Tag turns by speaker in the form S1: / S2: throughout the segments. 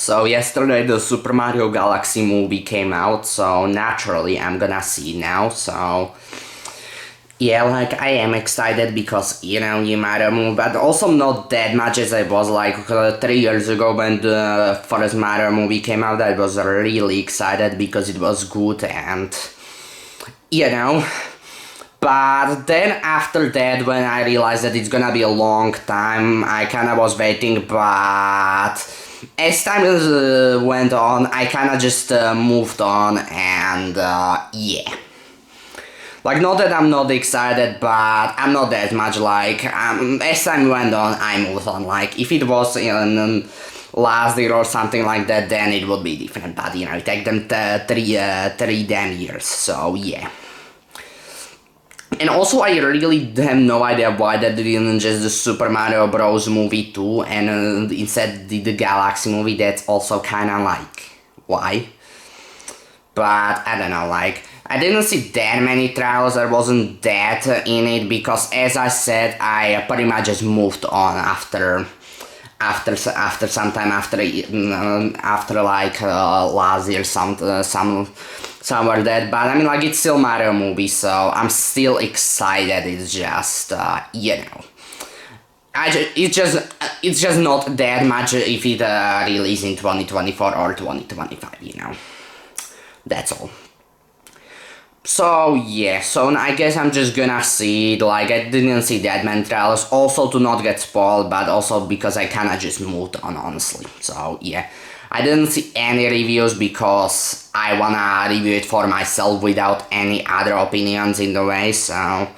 S1: So yesterday the Super Mario Galaxy movie came out, so naturally I'm gonna see it now, so yeah, like I am excited because, you Mario movie, but also not that much as I was like 3 years ago when the first Mario movie came out. I was really excited because it was good and, you know, but then after that, when I realized that it's gonna be a long time, I kinda was waiting, but as time went on, I kinda just moved on, and yeah. Like, not that I'm not excited, but I'm not that much, like, as time went on, I moved on. Like, if it was in last year or something like that, then it would be different, but, it take them three damn years, so yeah. And also, I really have no idea why they didn't just the Super Mario Bros. Movie 2 and instead did the Galaxy movie. That's also kinda like, why? But I don't know, like, I didn't see that many trailers, there wasn't that in it, because as I said, I pretty much just moved on after some time, after like last year, somewhere that, but I mean, like, it's still Mario movie, so I'm still excited. It's just it's just not that much if it release in 2024 or 2025, that's all. So yeah, so I guess I'm just gonna see it. Like, I didn't see that many trailers, also to not get spoiled, but also because I kinda just moved on, honestly. So yeah, I didn't see any reviews because I wanna review it for myself without any other opinions in the way, so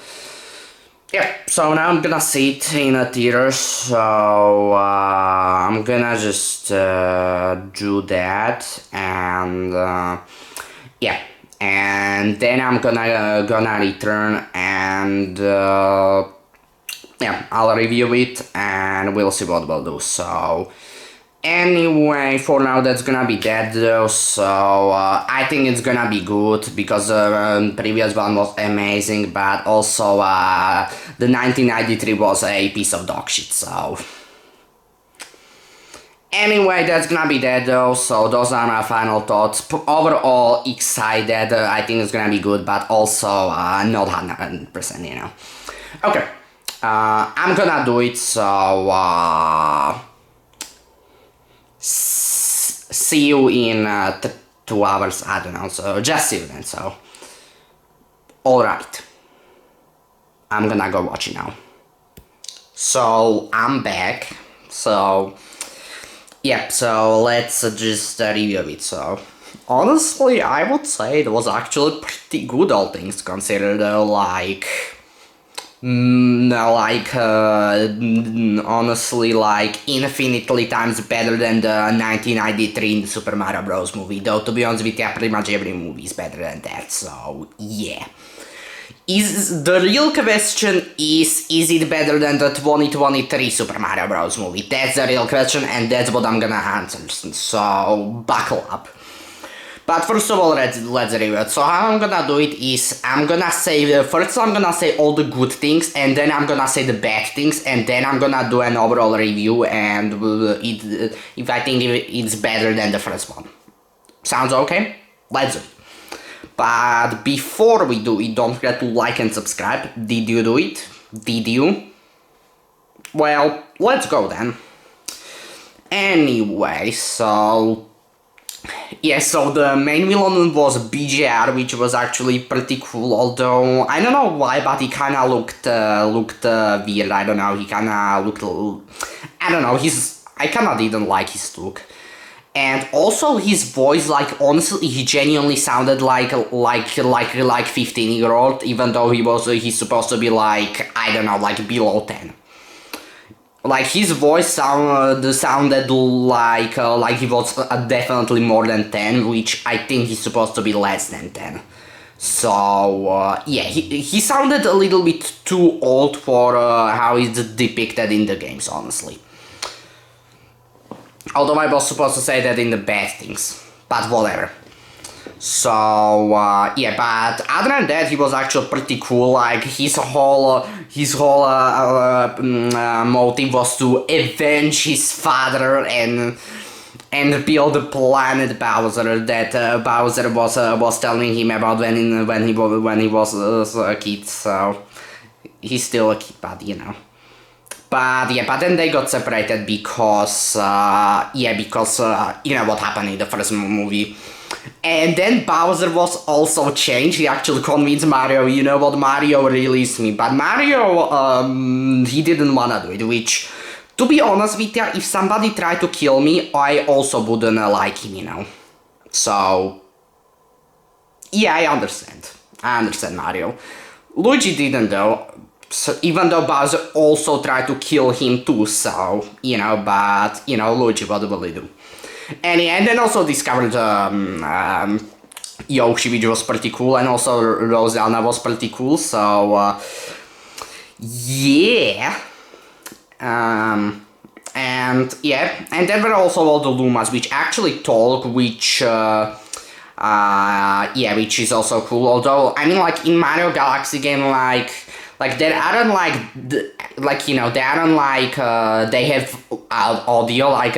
S1: yeah. So now I'm gonna see it in a theater, so I'm gonna just do that, and yeah. And then I'm gonna return and yeah, I'll review it and we'll see what we'll do. So anyway, for now that's gonna be that though. So I think it's gonna be good because the previous one was amazing, but also the 1993 was a piece of dog shit. So anyway, that's gonna be that though, so those are my final thoughts. Overall, excited, I think it's gonna be good, but also not 100%, Okay, I'm gonna do it, so see you in 2 hours, I don't know, so just see you then, so alright. I'm gonna go watch it now. So, I'm back, so yeah, so let's just review it. So honestly, I would say it was actually pretty good, all things considered. Honestly, like infinitely times better than the 1993 Super Mario Bros. Movie. Though to be honest with you, pretty much every movie is better than that. So yeah. Is the real question is it better than the 2023 Super Mario Bros. Movie? That's the real question, and that's what I'm gonna answer, so buckle up. But first of all, let's review it. So how I'm gonna do it is, I'm gonna say, first I'm gonna say all the good things, and then I'm gonna say the bad things, and then I'm gonna do an overall review, and if I think it's better than the first one. Sounds okay? Let's do it. But before we do it, don't forget to like and subscribe. Did you do it? Did you? Well, let's go then. Anyway, so yeah, so the main villain was BJR, which was actually pretty cool, although I don't know why, but he kinda looked weird. I don't know, he kinda looked, I don't know, I kinda didn't like his look. And also his voice, like, honestly, he genuinely sounded like 15-year-old, even though he's supposed to be like, I don't know, like below 10. Like, his voice sounded like he was definitely more than 10, which I think he's supposed to be less than 10. So yeah, he sounded a little bit too old for how he's depicted in the games, honestly. Although I was supposed to say that in the bad things, but whatever. So yeah, but other than that, he was actually pretty cool. Like, his whole motive was to avenge his father, and and build the planet Bowser that Bowser was telling him about when he was a kid. So he's still a kid, but you know. But yeah, but then they got separated because you know what happened in the first movie. And then Bowser was also changed. He actually convinced Mario, you know what, Mario released me. But Mario, he didn't wanna do it, which, to be honest with you, if somebody tried to kill me, I also wouldn't like him, you know. So, yeah, I understand. I understand Mario. Luigi didn't though. So even though Bowser also tried to kill him too, so, you know, but, you know, Luigi, what will he do? And then also discovered Yoshi, which was pretty cool, and also Rosalina was pretty cool, so, yeah. And yeah, and there were also all the Lumas, which actually talk, which, yeah, which is also cool, although, I mean, like, in Mario Galaxy game, like they aren't like you know, they aren't like they have audio, like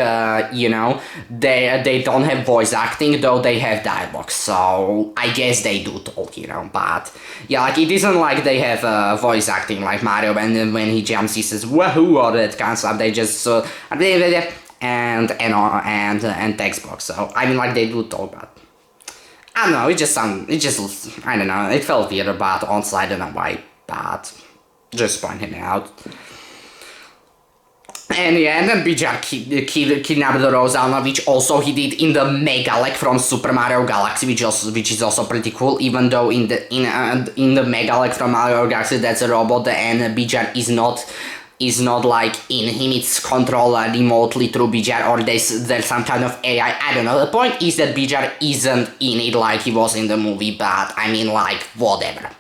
S1: you know, they don't have voice acting, though they have dialogue, so I guess they do talk, you know. But yeah, like it isn't like they have voice acting like Mario, and then when he jumps he says wahoo or that kind of stuff. They just and text box. So I mean, like, they do talk, but I don't know, I don't know, it felt weird, but honestly I don't know why. But just pointing it out. And yeah, and then Bijar kidnapped Rosalina, which also he did in the Megalek from Super Mario Galaxy, which is also pretty cool. Even though in the Megalek from Mario Galaxy, that's a robot, and Bijar is not like in him, it's controlled remotely through Bijar, or there's some kind of AI, I don't know. The point is that Bijar isn't in it like he was in the movie, but I mean, like, whatever.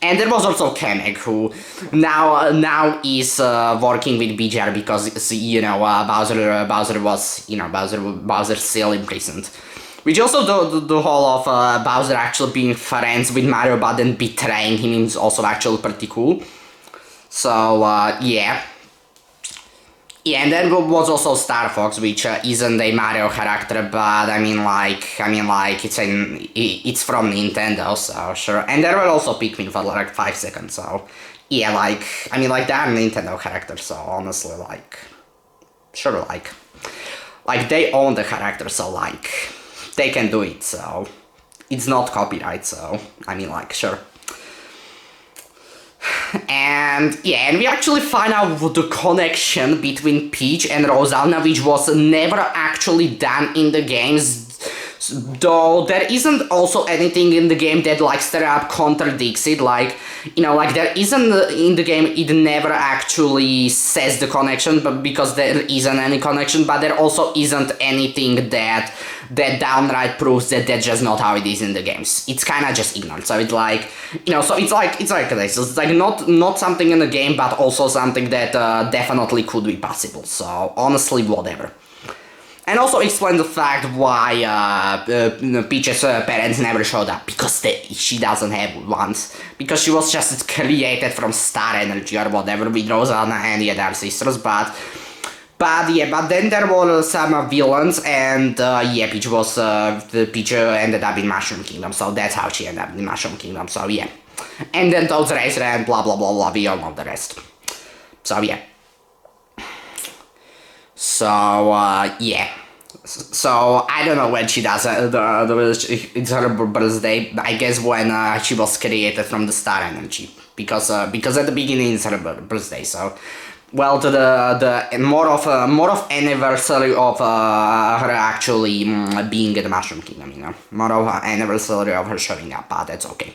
S1: And there was also Kamek, who now is working with Bijar because, you know, Bowser was, you know, Bowser still imprisoned. Which also the whole of Bowser actually being friends with Mario but then betraying him is also actually pretty cool. So yeah. Yeah, and then was also Star Fox, which isn't a Mario character, but I mean like it's from Nintendo, so sure. And there were also Pikmin for like 5 seconds, so yeah, like, I mean, like, they are Nintendo characters, so honestly, like, sure, like they own the character, so like they can do it, so it's not copyright, so I mean, like, sure. And yeah, and we actually find out the connection between Peach and Rosalina, which was never actually done in the games, though there isn't also anything in the game that like straight up contradicts it. Like, you know, like, there isn't in the game, it never actually says the connection, but because there isn't any connection, but there also isn't anything that downright proves that that's just not how it is in the games. It's kind of just ignored. So it's like, you know, so it's like this. It's like not something in the game, but also something that definitely could be possible. So honestly, whatever. And also explain the fact why Peach's parents never showed up, because she doesn't have ones, because she was just created from star energy or whatever with Rosalina and the other sisters, but yeah, but then there were some villains, and yeah, Peach ended up in Mushroom Kingdom, so that's how she ended up in Mushroom Kingdom, so yeah. And then Toad's Racer and blah blah blah blah, we all know the rest. So yeah. So yeah. So I don't know when she does it's her birthday. I guess when she was created from the star energy, because at the beginning it's her birthday. So, well, to the more of anniversary of her actually being at the Mushroom Kingdom, you know, more of an anniversary of her showing up, but that's okay.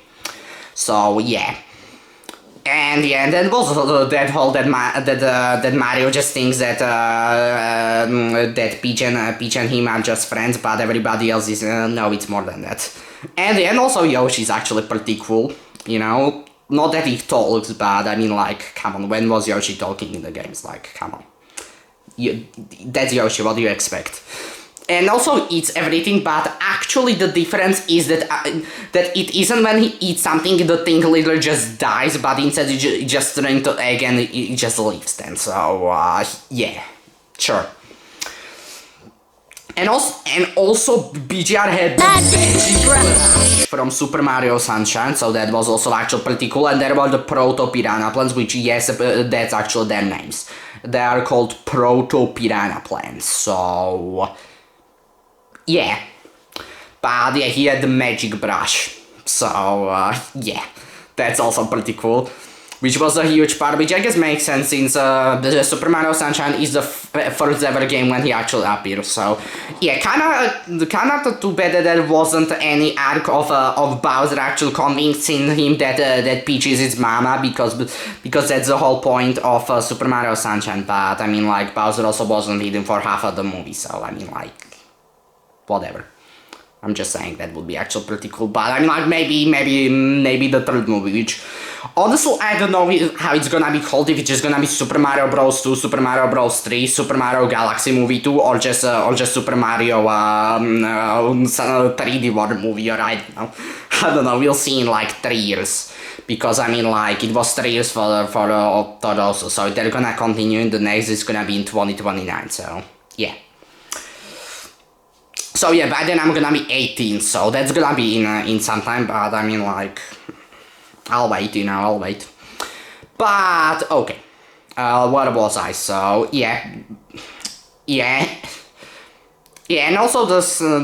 S1: So yeah. And yeah, and then also that whole that Mario just thinks that that Peach and him are just friends, but everybody else is no, it's more than that. And also Yoshi's actually pretty cool, you know. Not that he talks, but I mean, like, come on, when was Yoshi talking in the games? Like, come on, that's Yoshi. What do you expect? And also eats everything, but actually the difference is that it isn't when he eats something the thing literally just dies, but instead it just turns into egg and it just leaves then. So yeah, sure. And also BGR had Magic Brush from Super Mario Sunshine, so that was also actually pretty cool. And there were the Proto Piranha Plants, which yes, that's actually their names. They are called Proto Piranha Plants. So yeah, but yeah, he had the Magic Brush. So yeah, that's also pretty cool. Which was a huge part, which I guess makes sense since the Super Mario Sunshine is the first ever game when he actually appears. So yeah, kinda too bad that there wasn't any arc of Bowser actually convincing him that Peach is his mama, because that's the whole point of Super Mario Sunshine. But I mean, like, Bowser also wasn't hidden for half of the movie, so I mean, like, whatever. I'm just saying that would be actually pretty cool. But I mean, like, maybe the third movie, which honestly I don't know how it's gonna be called, if it's just gonna be Super Mario Bros. 2, Super Mario Bros. 3, Super Mario Galaxy Movie 2, or just Super Mario 3D World movie, or I don't know. We'll see in like 3 years. Because I mean, like, it was 3 years for also, so they're gonna continue in the next. It's gonna be in 2029. So yeah. So yeah, by then I'm gonna be 18, so that's gonna be in some time, but I mean, like, I'll wait, I'll wait. But, okay, what was I? So, yeah, and also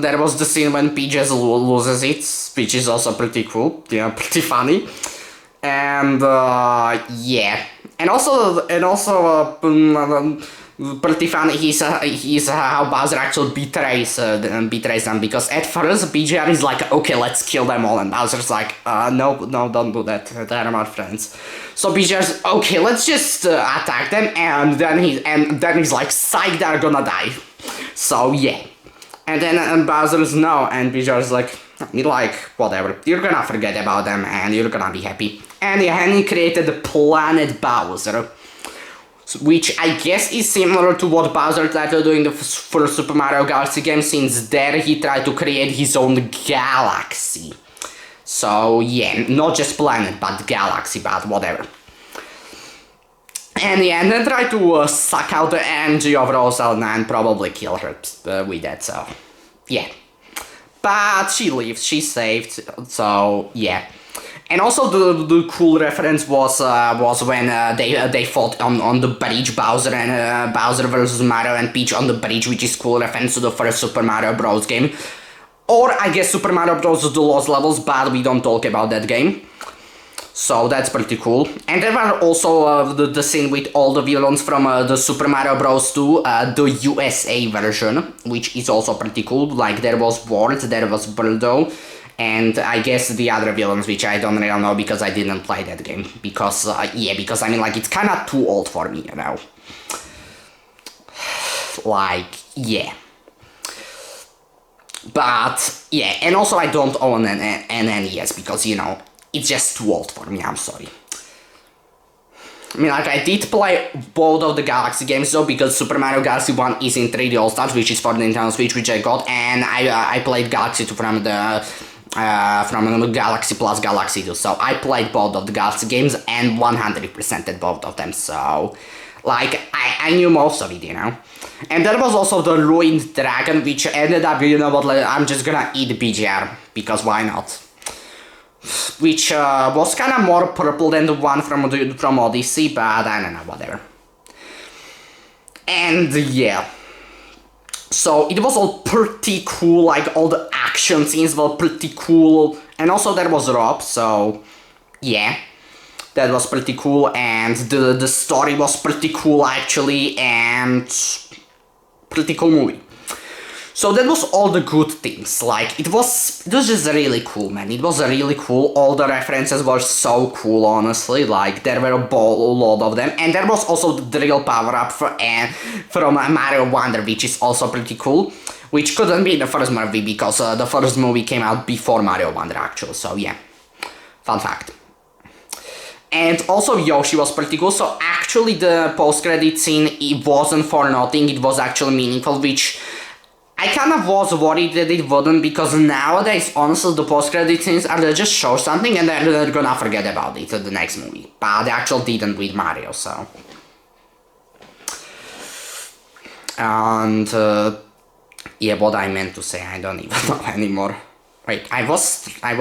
S1: there was the scene when Peach loses it, which is also pretty cool, pretty funny. And, yeah, and also, pretty funny he's how Bowser actually betrays them, because at first BGR is like, okay, let's kill them all, and Bowser's like, no, don't do that, they're not friends. So BGR's, okay, let's just attack them, and then he's like, psych, they're gonna die. So yeah, and then Bowser's no, and BGR's like, whatever, you're gonna forget about them and you're gonna be happy. And yeah, and he created the Planet Bowser, which I guess is similar to what Bowser tried to do in the first Super Mario Galaxy game, since there he tried to create his own galaxy. So yeah, not just planet, but galaxy, but whatever. And yeah, and then tried to suck out the energy of Rosalina and probably kill her with that, so yeah. But she lives, she's saved, so yeah. And also the cool reference was when they fought on the bridge, Bowser and Bowser versus Mario and Peach on the bridge, which is cool reference to the first Super Mario Bros. Game. Or I guess Super Mario Bros. The Lost Levels, but we don't talk about that game. So that's pretty cool. And there were also the scene with all the villains from the Super Mario Bros. 2, the USA version, which is also pretty cool. Like, there was Wart, there was Birdo, and I guess the other villains, which I don't really know because I didn't play that game. Because, because I mean, like, it's kinda too old for me, Like, yeah. But, yeah, and also I don't own an NES because, it's just too old for me, I'm sorry. I mean, like, I did play both of the Galaxy games though, because Super Mario Galaxy 1 is in 3D All-Stars, which is for the Nintendo Switch, which I got, and I played Galaxy 2 from the Galaxy Plus Galaxy 2, so I played both of the Galaxy games and 100%ed both of them, so, like, I knew most of it, And there was also the Ruined Dragon, which ended up, like, I'm just gonna eat BGR, because why not? Which was kind of more purple than the one from Odyssey, but I don't know, whatever. And yeah, so it was all pretty cool, like all the action scenes were pretty cool, and also there was Rob, so yeah, that was pretty cool, and the story was pretty cool actually, and pretty cool movie. So that was all the good things, like, it was just really cool, man, it was really cool, all the references were so cool, honestly, like, there were a lot of them, and there was also the drill power-up from Mario Wonder, which is also pretty cool, which couldn't be in the first movie, because the first movie came out before Mario Wonder, actually, so yeah, fun fact. And also Yoshi was pretty cool, so actually the post-credit scene, it wasn't for nothing, it was actually meaningful, which I kind of was worried that it wouldn't, because nowadays, honestly, the post-credit scenes are they just show something and then they're gonna forget about it in the next movie. But they actually didn't with Mario, so. And Yeah, what I meant to say, I don't even know anymore. Wait, I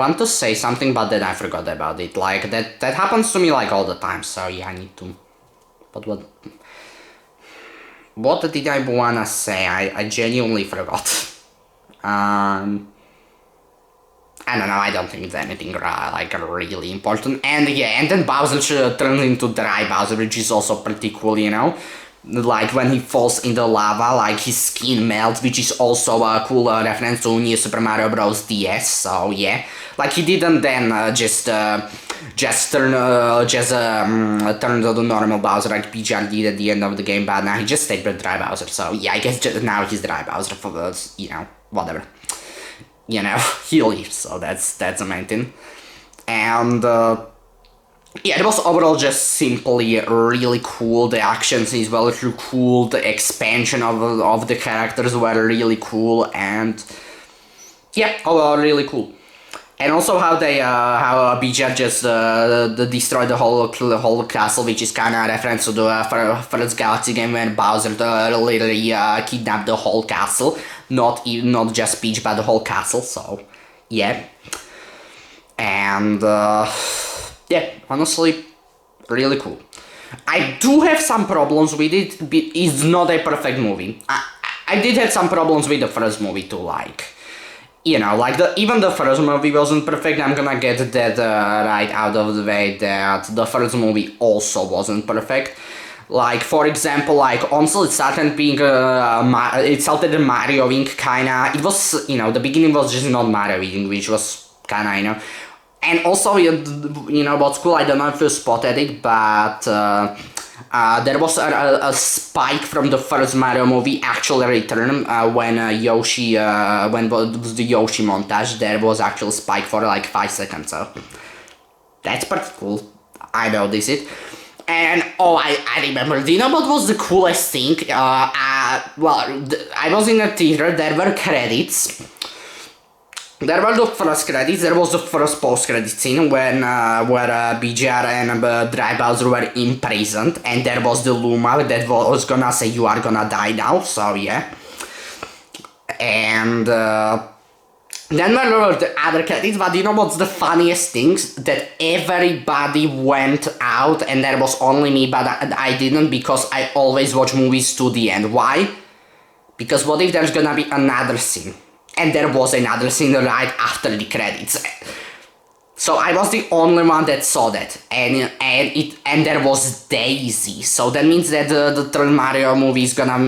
S1: want to say something, but then I forgot about it. Like, that happens to me, like, all the time, so yeah, I need to... But what did I wanna say? I genuinely forgot. I don't know, I don't think it's anything, like, really important. And yeah, and then Bowser turns into Dry Bowser, which is also pretty cool, you know? Like, when he falls in the lava, like, his skin melts, which is also a cool reference to New Super Mario Bros. DS, so yeah. Like, he didn't then just turn to the normal Bowser like Peach did at the end of the game, but now he just stayed with Dry Bowser, so yeah, I guess now he's Dry Bowser for the, you know, whatever. You know, he leaves, so that's the main thing. And, yeah, it was overall just simply really cool. The action scenes were really cool. The expansion of the characters were really cool, and yeah, overall really cool. And also how they how BJ just destroyed the whole castle, which is kind of a reference to the first Galaxy game when Bowser literally kidnapped the whole castle, not just Peach but the whole castle. So yeah, and. Yeah, honestly, really cool. I do have some problems with it. It's not a perfect movie. I did have some problems with the first movie too, like, you know, like even the first movie wasn't perfect. I'm gonna get that right out of the way, that the first movie also wasn't perfect. Like, for example, like, honestly, it started being, it started Marioing, kinda. It was, you know, the beginning was just not Marioing, which was kinda, you know. And also, you know, what's cool, I don't know if you spotted it, but there was a spike from the first Mario movie actually returned when Yoshi, when was the Yoshi montage, there was actually a spike for like 5 seconds, so that's pretty cool. I noticed it. And, oh, I remember, do you know what was the coolest thing? Well, I was in a theater, there were credits. There were the first credits, there was the first post-credit scene when where BGR and Dry Bowser were imprisoned, and there was the Luma that was gonna say you are gonna die now, so yeah. And then there were the other credits, but you know what's the funniest things? That everybody went out and there was only me, but I didn't, because I always watch movies to the end. Why? Because what if there's gonna be another scene? And there was another scene right after the credits. So I was the only one that saw that, and there was Daisy. So that means that the third Mario movie is gonna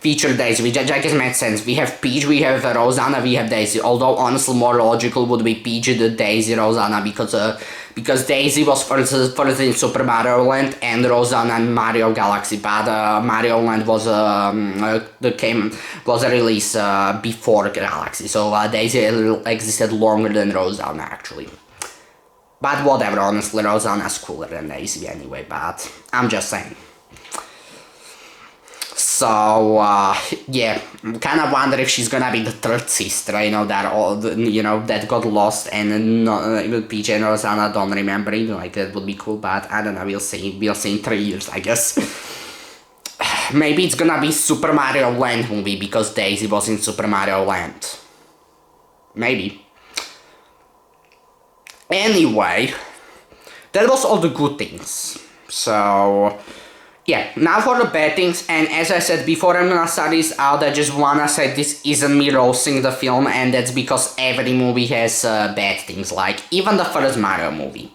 S1: feature Daisy, which I guess makes sense. We have Peach, we have Rosanna, we have Daisy. Although honestly, more logical would be Peach, the Daisy, Rosanna, because Daisy was first in Super Mario Land and Rosanna in Mario Galaxy, but Mario Land was released before Galaxy, so Daisy existed longer than Rosanna actually. But whatever, honestly, Rosanna's cooler than Daisy anyway, but I'm just saying. So, yeah, kind of wonder if she's gonna be the third sister, you know, that got lost and Peach and Rosanna don't remember it, like, that would be cool, but I don't know, we'll see in 3 years, I guess. Maybe it's gonna be Super Mario Land movie, because Daisy was in Super Mario Land. Maybe. Anyway, that was all the good things, so... Yeah, now for the bad things, and as I said before, I'm gonna start this out, I just wanna say this isn't me roasting the film, and that's because every movie has bad things, like, even the first Mario movie.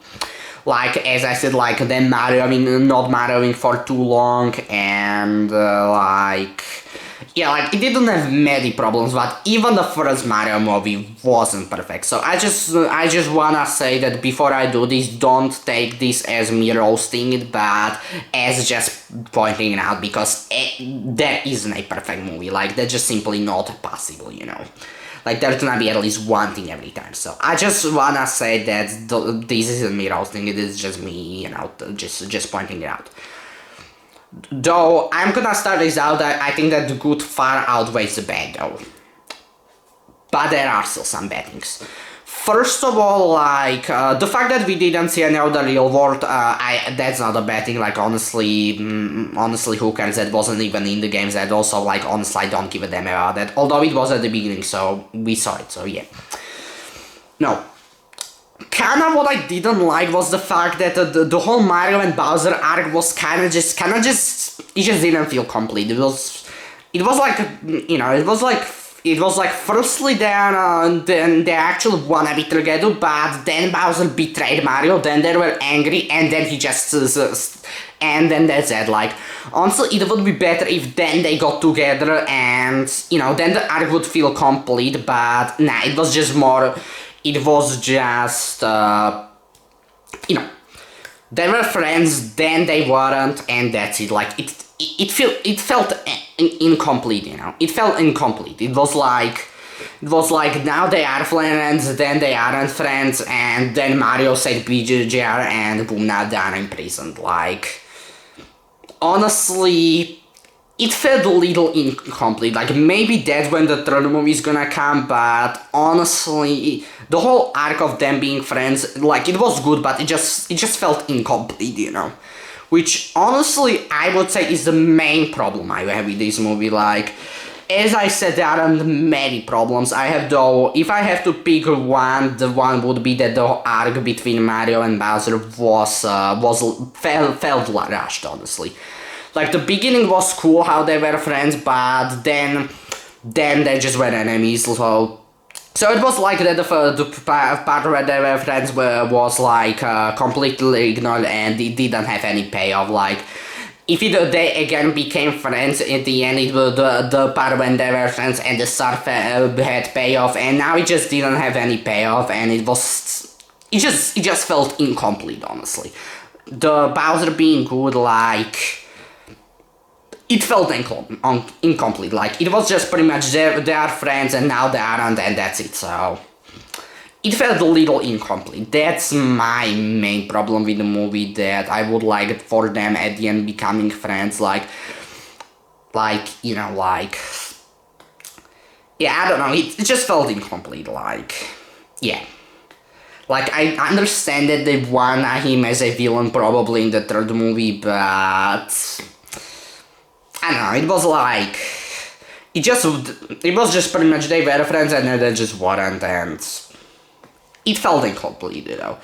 S1: Like, as I said, like, them not Marioing for too long, and, like... Yeah, like, it didn't have many problems, but even the first Mario movie wasn't perfect. So I just wanna say that before I do this, don't take this as me roasting it, but as just pointing it out, because there isn't a perfect movie. Like, that's just simply not possible, you know. Like, there's gonna be at least one thing every time. So I just wanna say that this isn't me roasting it, it's just me, you know, just pointing it out. Though, I'm gonna start this out, I think that the good far outweighs the bad, though. But there are still some bad things. First of all, like, the fact that we didn't see any of the real world, that's not a bad thing, like, honestly, honestly, who cares, that wasn't even in the games, that also, like, honestly, I don't give a damn about that, although it was at the beginning, so we saw it, so yeah. No. Kinda what I didn't like was the fact that the whole Mario and Bowser arc was kinda just, it just didn't feel complete. It was like, you know, it was like firstly then they actually wanna be together, but then Bowser betrayed Mario, then they were angry, and then he just, and then that's it, like, honestly, it would be better if then they got together and, you know, then the arc would feel complete, but nah, it was just, you know, they were friends, then they weren't, and that's it, like, it felt incomplete, you know, it felt incomplete, it was like now they are friends, then they aren't friends, and then Mario said BGR, and boom, now they are imprisoned, like, honestly, it felt a little incomplete, like, maybe that's when the third movie is gonna come, but honestly, the whole arc of them being friends, like, it was good, but it just felt incomplete, you know, which, honestly, I would say is the main problem I have with this movie, like, as I said, there aren't many problems I have, though. If I have to pick one, the one would be that the arc between Mario and Bowser felt rushed, honestly. Like, the beginning was cool how they were friends, but then they just were enemies, so it was like that the part where they were friends was like completely ignored, and it didn't have any payoff, like, if they again became friends at the end, it was the part when they were friends and the start had payoff, and now it just didn't have any payoff, and it just felt incomplete, honestly. The Bowser being good, like, it felt incomplete, like, it was just pretty much they are friends and now they aren't, and that's it, so it felt a little incomplete. That's my main problem with the movie, that I would like for them at the end becoming friends, like, you know, like, yeah, I don't know, it just felt incomplete, like, yeah. Like, I understand that they want him as a villain probably in the third movie, but I don't know, it was like, it was just pretty much they were friends and then they just weren't, and it felt incomplete, you know.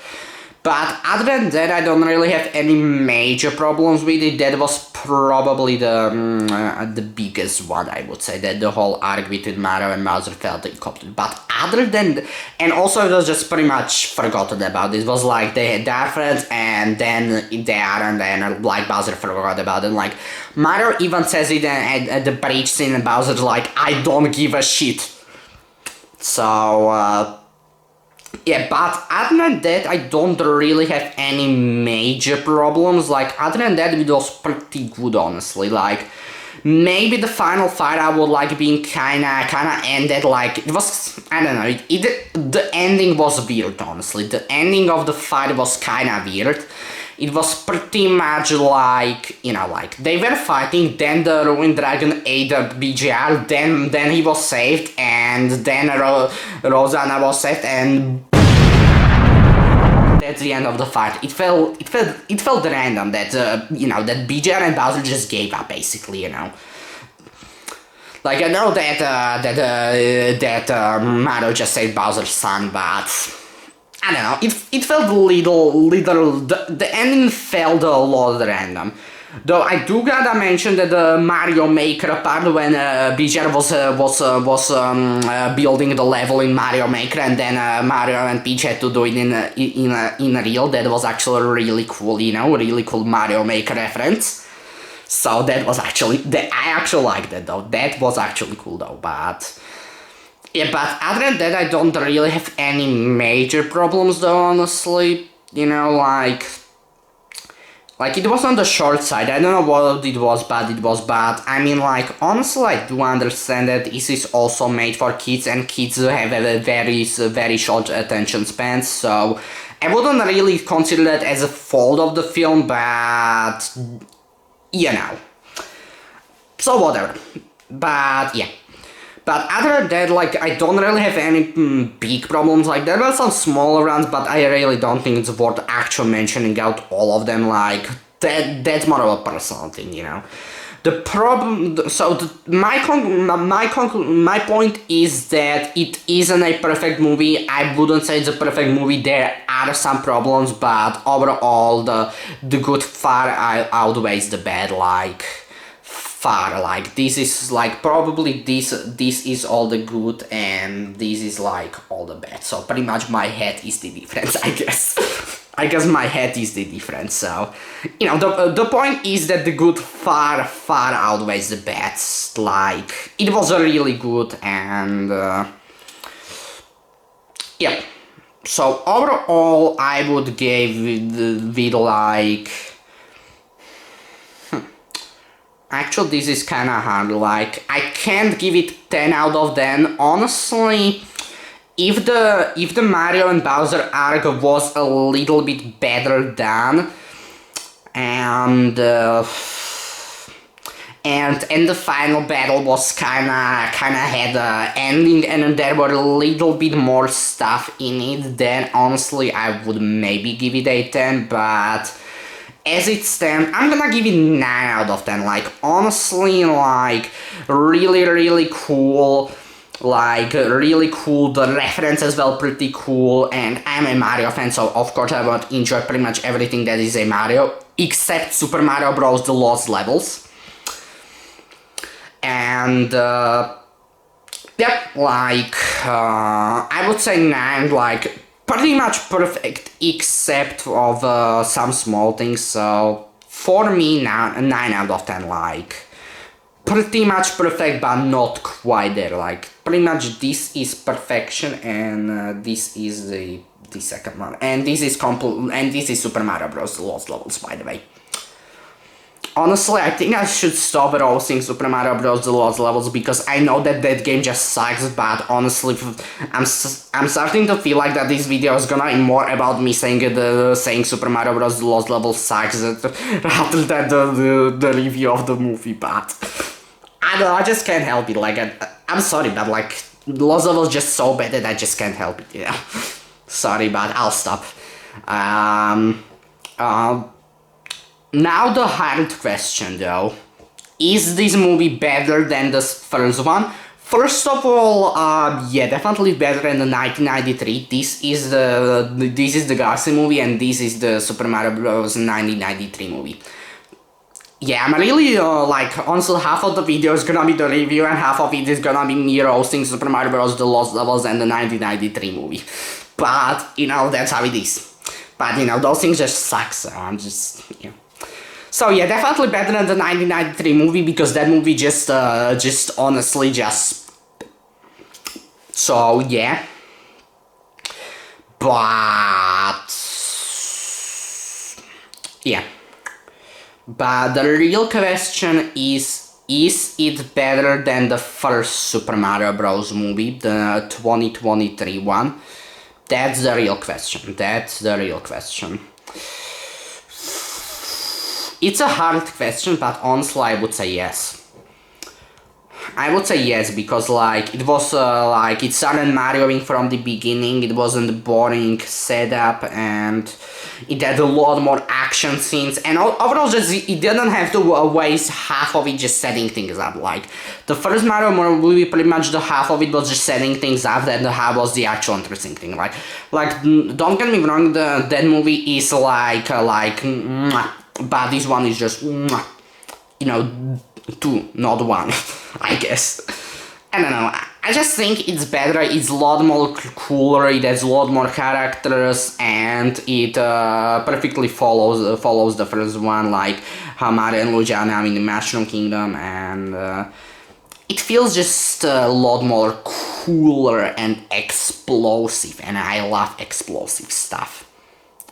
S1: But other than that, I don't really have any major problems with it. That was probably the biggest one, I would say, that the whole arc between Mario and Bowser felt incomplete. But other than, and also it was just pretty much forgotten about. It was like they are friends and then they aren't, and like Bowser forgot about it. Like, Mario even says it at the bridge scene, and Bowser's like, I don't give a shit. So, yeah, but other than that, I don't really have any major problems. Like, other than that, it was pretty good, honestly. Like, maybe the final fight I would like being kinda ended, like, it was, I don't know, the ending was weird, honestly. The ending of the fight was kinda weird. It was pretty much like, you know, like, they were fighting, then the Ruined Dragon ate the BGR, then he was saved, and then Rosanna was saved, and that's the end of the fight. It felt random that, you know, that BGR and Bowser just gave up, basically, you know. Like, I know that Mario just saved Bowser's son, but I don't know, it felt a little, the ending felt a lot random. Though I do gotta mention that the Mario Maker part, when BGR was building the level in Mario Maker, and then Mario and Peach had to do it in real, that was actually really cool, you know, really cool Mario Maker reference. So that was actually, I actually liked that though, that was actually cool though, but yeah, but other than that, I don't really have any major problems though, honestly. You know, like, it was on the short side. I don't know what it was, but it was bad. I mean, like, honestly, I do understand that this is also made for kids, and kids have a very short attention span, so I wouldn't really consider that as a fault of the film, but, you know. So whatever. But, yeah. But other than that, like, I don't really have any big problems. Like, there were some smaller ones, but I really don't think it's worth actually mentioning out all of them. Like, that's more of a personal thing, you know. The problem, so my point is that it isn't a perfect movie. I wouldn't say it's a perfect movie. There are some problems, but overall, the good far outweighs the bad. Like, far, like, this is like probably this is all the good and this is like all the bad, so pretty much my head is the difference, I guess. I guess my head is the difference. So, you know, the point is that the good far outweighs the bad. Like, it was really good, and yeah, so overall I would give with like, actually, this is kinda hard. Like, I can't give it 10 out of 10. Honestly, if the Mario and Bowser arc was a little bit better done, and the final battle was kinda had a ending, and there were a little bit more stuff in it, then honestly I would maybe give it a 10, but as it stands, I'm gonna give it 9 out of 10. Like, honestly, like, really cool. Like, really cool. The reference as well, pretty cool. And I'm a Mario fan, so of course I would enjoy pretty much everything that is a Mario, except Super Mario Bros. The Lost Levels. And, yep, like, I would say 9, like, pretty much perfect, except of some small things. So for me, now 9 out of 10. Like, pretty much perfect, but not quite there. Like, pretty much this is perfection, and this is the second one, and this is Super Mario Bros. The Lost Levels, by the way. Honestly, I think I should stop roasting Super Mario Bros. The Lost Levels, because I know that game just sucks, but honestly, I'm starting to feel like that this video is gonna be more about me saying Super Mario Bros. The Lost Levels sucks rather than the review of the movie, but I don't know, I just can't help it. Like, I'm sorry, but like, Lost Levels is just so bad that I just can't help it, you know. Sorry, but I'll stop. Now the hard question, though. Is this movie better than the first one? First of all, yeah, definitely better than the 1993. This is the Galaxy movie, and this is the Super Mario Bros. 1993 movie. Yeah, I'm really, like, honestly, half of the video is gonna be the review, and half of it is gonna be me roasting Super Mario Bros. The Lost Levels and the 1993 movie. But, you know, that's how it is. But, you know, those things just suck, so I'm just, you know. So yeah, definitely better than the 1993 movie, because that movie just honestly just... So yeah. But... yeah. But the real question is it better than the first Super Mario Bros. Movie, the 2023 one? That's the real question. That's the real question. It's a hard question, but honestly, I would say yes. I would say yes, because like, it was like, it started Marioing from the beginning. It wasn't boring setup, and it had a lot more action scenes, and overall just it didn't have to waste half of it just setting things up. Like, the first Mario movie, pretty much the half of it was just setting things up, and the half was the actual interesting thing. Like don't get me wrong, that movie is like but this one is just, you know, 2, not 1, I guess. I don't know, I just think it's better, it's a lot more cooler, it has a lot more characters, and it perfectly follows the first one, like how Mario and Luigi are now in the Mushroom Kingdom, and it feels just a lot more cooler and explosive, and I love explosive stuff.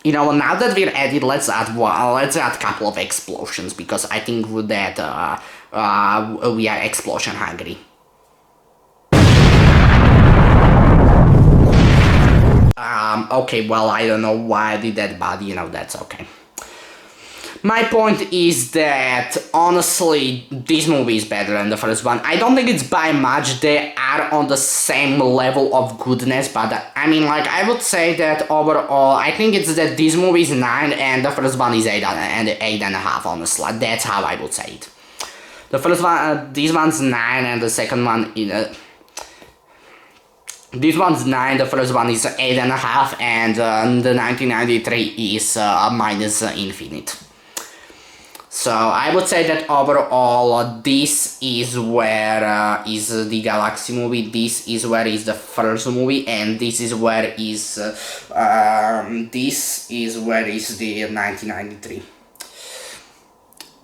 S1: You know, now that we're at it, let's add a couple of explosions, because I think that we are explosion hungry. Okay, well, I don't know why I did that, but you know, that's okay. My point is that, honestly, this movie is better than the first one. I don't think it's by much. They are on the same level of goodness, but I mean, like, I would say that overall, I think it's that this movie is 9 and the first one is 8 and 8.5, honestly. That's how I would say it. The first one, this one's 9 and the second one is... this one's 9, the first one is 8.5, and the 1993 is minus infinite. So I would say that overall, this is where is the Galaxy movie, this is where is the first movie, and this is where is the 1993.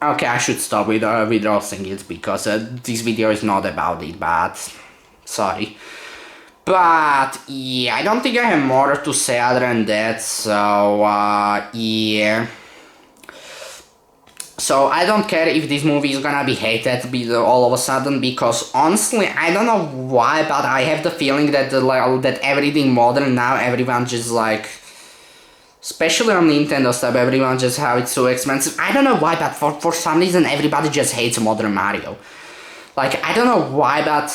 S1: Okay, I should stop with roasting it because this video is not about it, but sorry. But yeah, I don't think I have more to say other than that, so yeah. So I don't care if this movie is gonna be hated all of a sudden, because honestly, I don't know why, but I have the feeling that that everything modern now, everyone just like, especially on Nintendo stuff, everyone just how it's so expensive. I don't know why, but for some reason everybody just hates modern Mario. Like, I don't know why, but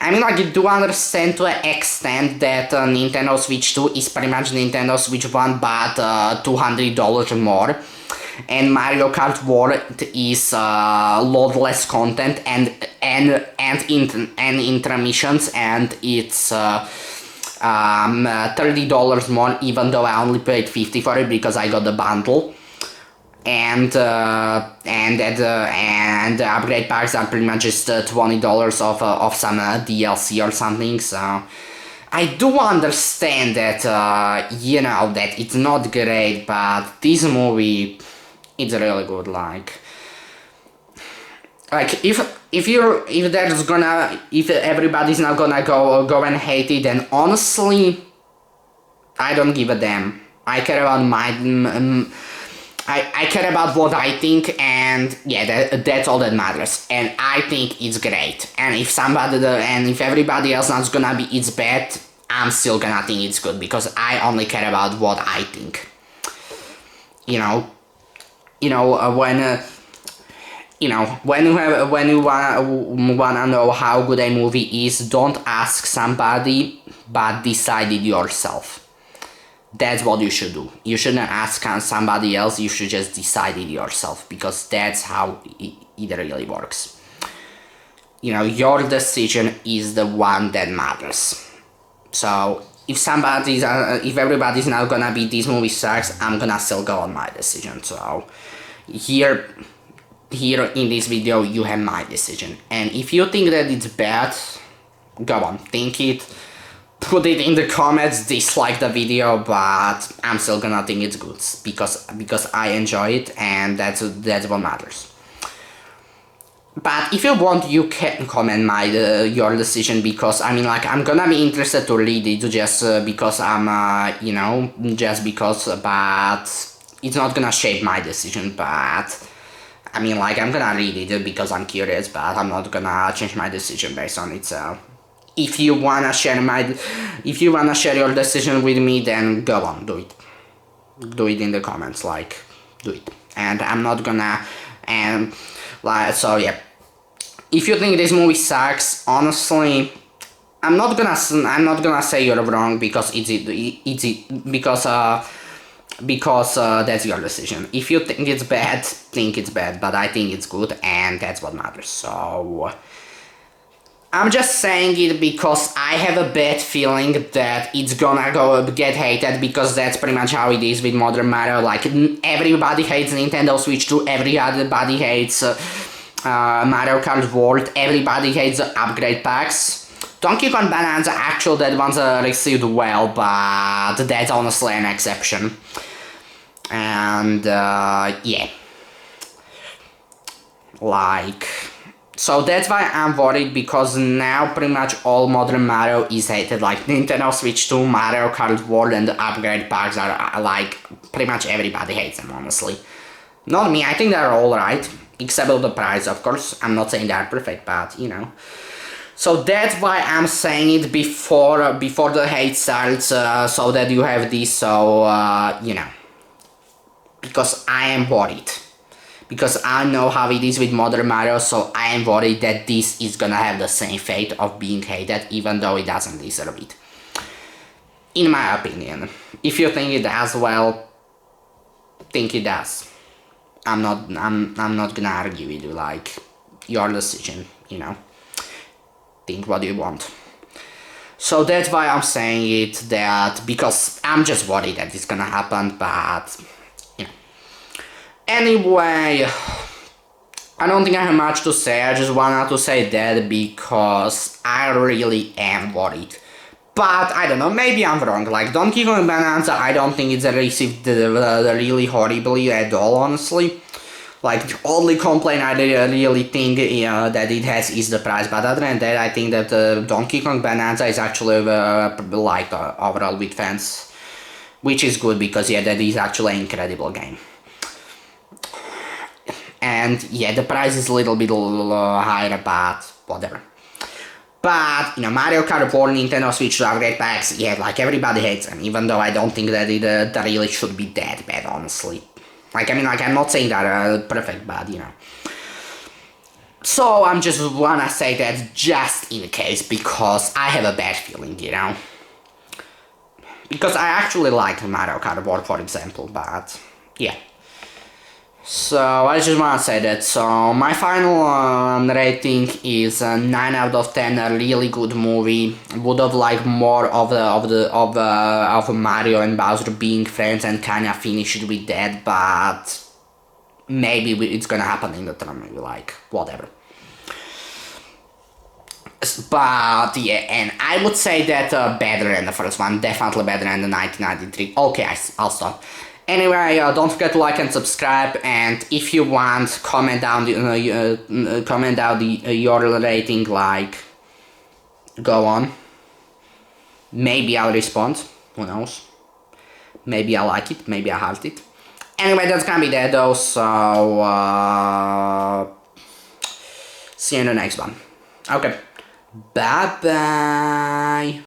S1: I mean, like, I do understand to an extent that Nintendo Switch 2 is pretty much Nintendo Switch 1, but $200 more. And Mario Kart World is load less content and intermissions, and it's $30 more, even though I only paid $50 for it because I got the bundle. And the upgrade packs are pretty much just $20 of some DLC or something. So I do understand that you know, that it's not great, but this movie, it's really good. Like if everybody's not gonna go and hate it, then honestly, I don't give a damn. I care about I care about what I think, and yeah, that's all that matters. And I think it's great. And if everybody else is gonna be it's bad, I'm still gonna think it's good, because I only care about what I think. When you wanna know how good a movie is, don't ask somebody, but decide it yourself. That's what you should do. You shouldn't ask somebody else, you should just decide it yourself, because that's how it really works. Your decision is the one that matters. So if everybody's not gonna be this movie sucks, I'm gonna still go on my decision. So here in this video you have my decision, and if you think that it's bad, go on, think it. Put it in the comments, dislike the video, but I'm still gonna think it's good, because I enjoy it, and that's what matters. But if you want, you can comment your decision, because I mean, like, I'm gonna be interested to read it just because I'm but it's not gonna shape my decision. But I mean, like, I'm gonna read it because I'm curious, but I'm not gonna change my decision based on it. So if you wanna share your decision with me, then go on, do it in the comments, like, do it. And I'm not gonna, so yeah, if you think this movie sucks, honestly, I'm not gonna say you're wrong, because because that's your decision. If you think it's bad, but I think it's good, and that's what matters. So I'm just saying it because I have a bad feeling that it's gonna get hated, because that's pretty much how it is with modern Mario. Like, everybody hates Nintendo Switch 2, everybody hates Mario Kart World, everybody hates the upgrade packs. Donkey Kong Bonanza, actually, that one's received well, but that's honestly an exception. And yeah, like, so that's why I'm worried, because now pretty much all modern Mario is hated. Like, Nintendo Switch 2, Mario Kart World, and the upgrade packs are like, pretty much everybody hates them, honestly. Not me, I think they're alright, except for the price, of course. I'm not saying they're perfect, but So that's why I'm saying it before the hate starts, so that you have this, so because I am worried. because I know how it is with modern Mario, so I am worried that this is gonna have the same fate of being hated, even though it doesn't deserve it. In my opinion. If you think it does, well, think it does. I'm not gonna argue with you, like, your decision, you know. Think what you want. So that's why I'm saying it, that, because I'm just worried that it's gonna happen, but, you know. Anyway, I don't think I have much to say, I just wanted to say that because I really am worried. But, I don't know, maybe I'm wrong, like, Donkey Kong Bonanza, I don't think it's received really horribly at all, honestly. Like, the only complaint I really think that it has is the price, but other than that, I think that Donkey Kong Bonanza is actually overall with fans, which is good because yeah, that is actually an incredible game. And yeah, the price is a little bit higher, but whatever. But, you know, Mario Kart 4, Nintendo Switch upgrade packs, yeah, like, everybody hates them, even though I don't think that it really should be that bad, honestly. Like, I mean, like, I'm not saying that perfect, but, you know. So, I'm just wanna say that just in case, because I have a bad feeling, you know. Because I actually like Mario Kart World, for example, but, yeah. So, I just wanna say that, so, my final rating is 9 out of 10, a really good movie. Would have liked more of Mario and Bowser being friends and kinda finished with that, but maybe it's gonna happen in the term, maybe, like, whatever. But yeah, and I would say that better than the first one, definitely better than the 1993. Okay, I'll stop. Anyway, don't forget to like and subscribe, and if you want, comment down your rating, like, go on. Maybe I'll respond, who knows. Maybe I like it, maybe I halt it. Anyway, that's gonna be that though, so see you in the next one. Okay, bye bye.